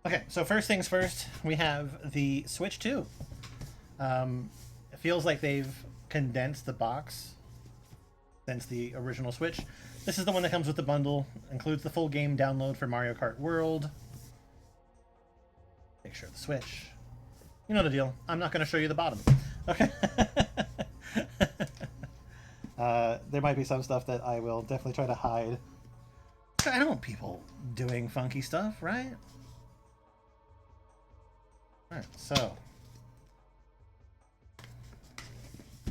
Okay, so first things first, we have the Switch 2. It feels like they've condensed the box since the original Switch. This is the one that comes with the bundle, includes the full game download for Mario Kart World. Picture of the Switch. You know the deal. I'm not going to show you the bottom. Okay. There might be some stuff that I will definitely try to hide. I don't want people doing funky stuff, right? Alright, so.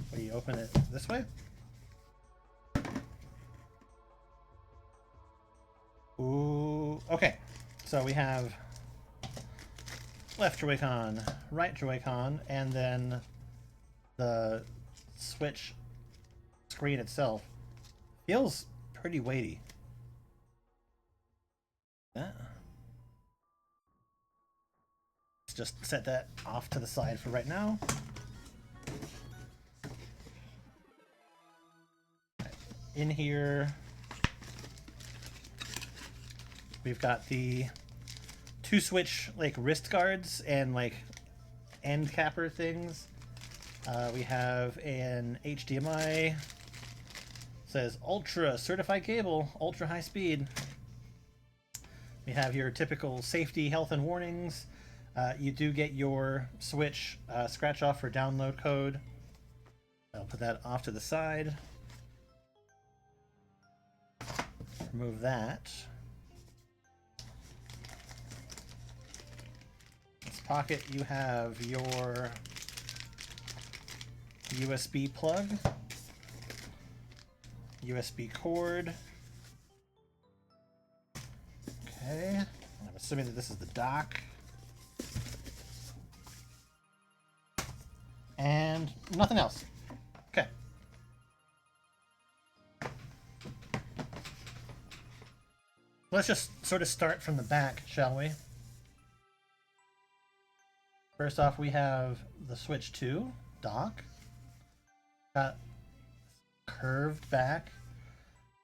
What do you open it this way? Ooh, okay. So we have left Joy-Con, right Joy-Con, and then the Switch screen itself feels pretty weighty. Yeah. Let's just set that off to the side for right now. In here, we've got the two Switch like wrist guards and like end capper things. We have an HDMI. Says Ultra Certified Cable, ultra high speed. We have your typical safety, health, and warnings. You do get your Switch scratch off for download code. I'll put that off to the side. Remove that. This pocket, you have your USB plug, USB cord. Okay, I'm assuming that this is the dock. And nothing else. Okay. Let's just sort of start from the back, shall we? First off, we have the Switch 2 dock. Got curved back.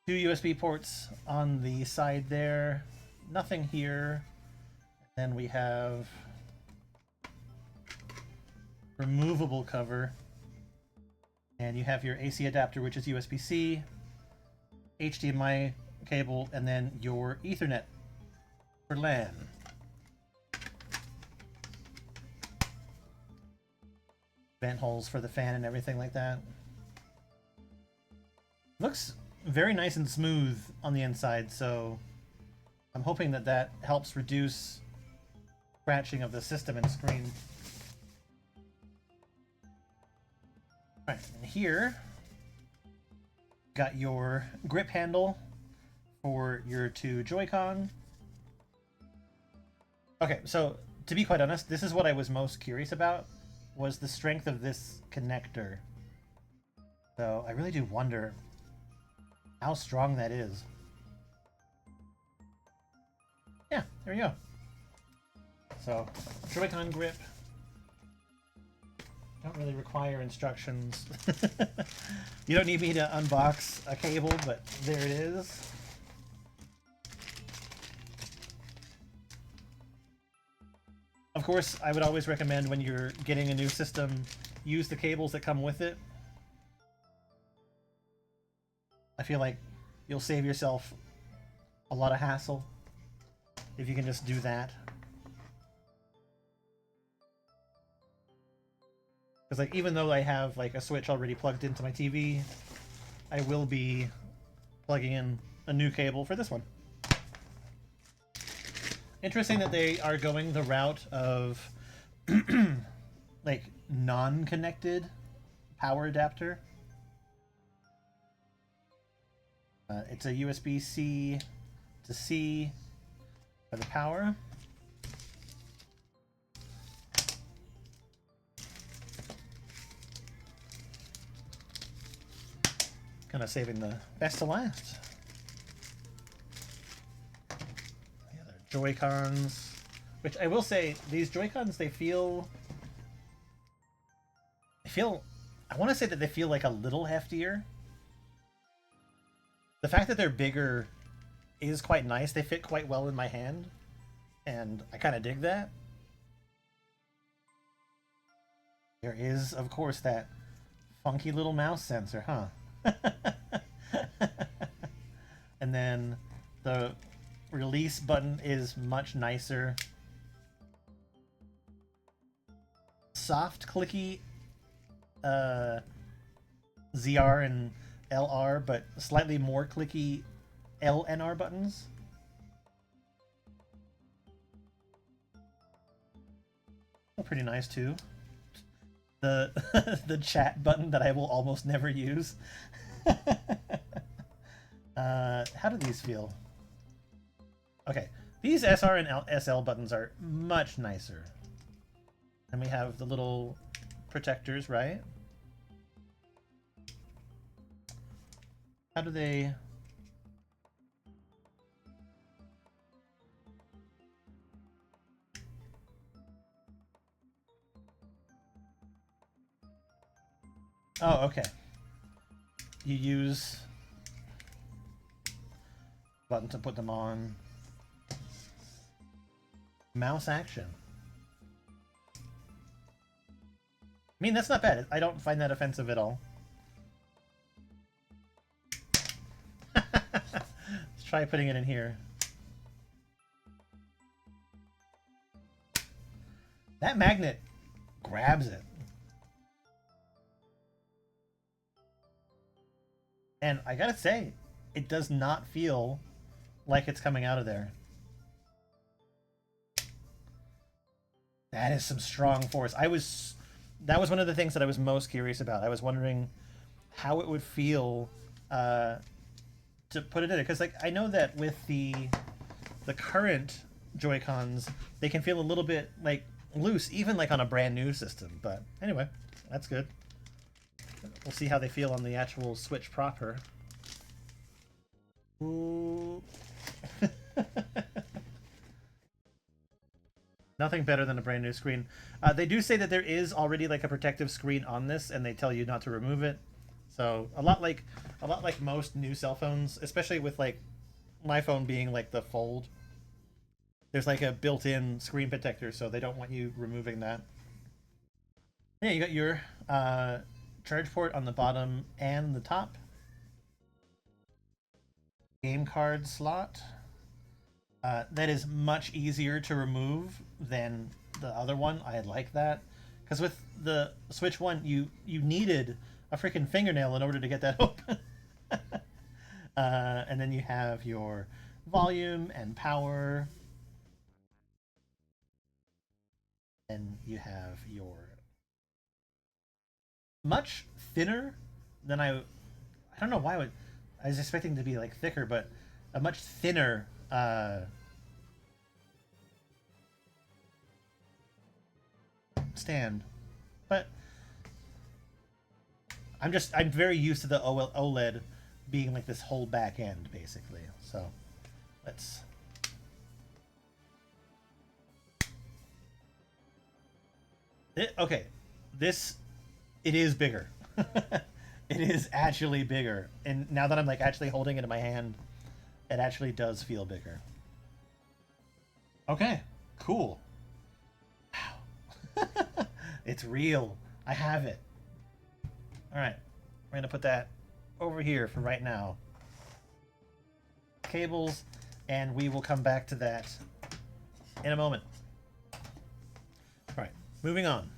Two USB ports on the side there. Nothing here. Then we have removable cover. And you have your AC adapter, which is USB-C, HDMI cable, and then your Ethernet for LAN. Vent holes for the fan and everything like that. Looks very nice and smooth on the inside, so I'm hoping that that helps reduce scratching of the system and screen. Alright, and here, got your grip handle for your two Joy-Con. Okay, so to be quite honest, this is what I was most curious about, was the strength of this connector. So I really do wonder how strong that is. Yeah, there we go. So, Joy-Con grip. Don't really require instructions. You don't need me to unbox a cable, but there it is. Of course, I would always recommend when you're getting a new system, use the cables that come with it. I feel like you'll save yourself a lot of hassle if you can just do that. Because like even though I have like a Switch already plugged into my TV, I will be plugging in a new cable for this one. Interesting that they are going the route of like non-connected power adapter. It's a USB-C to C for the power. Kind of saving the best to last. The other Joy-Cons, which I will say, these Joy-Cons, they feel, I want to say that they feel like a little heftier. The fact that they're bigger is quite nice. They fit quite well in my hand. And I kind of dig that. There is, of course, that funky little mouse sensor, huh? And then the release button is much nicer. Soft, clicky ZR and LR, but slightly more clicky LNR buttons. Pretty nice too. The the chat button that I will almost never use. How do these feel? Okay, these SR and SL buttons are much nicer. And we have the little protectors, right? How do they... Oh, okay. You use button to put them on. Mouse action. I mean, that's not bad. I don't find that offensive at all. Let's try putting it in here. That magnet grabs it. And I gotta say, it does not feel like it's coming out of there. That is some strong force. That was one of the things that I was most curious about. I was wondering how it would feel to put it in it. Because like I know that with the current Joy-Cons, they can feel a little bit like loose, even like on a brand new system. But anyway, that's good. We'll see how they feel on the actual Switch proper. Ooh. Nothing better than a brand new screen. They do say that there is already like a protective screen on this, and they tell you not to remove it. So a lot like most new cell phones, especially with like my phone being like the Fold. There's like a built-in screen protector, so they don't want you removing that. Yeah, you got your charge port on the bottom and the top. Game card slot. That is much easier to remove than the other one. I like that. Because with the Switch one, you needed a freaking fingernail in order to get that open. And then you have your volume and power. And you have your much thinner than I don't know why I was expecting to be like thicker, but a much thinner stand. But I'm very used to the OLED being like this whole back end basically. So let's okay. It is bigger. It is actually bigger. And now that I'm like actually holding it in my hand, it actually does feel bigger. Okay, cool. Wow. It's real. I have it. All right, we're gonna put that over here for right now. Cables, and we will come back to that in a moment. All right, moving on.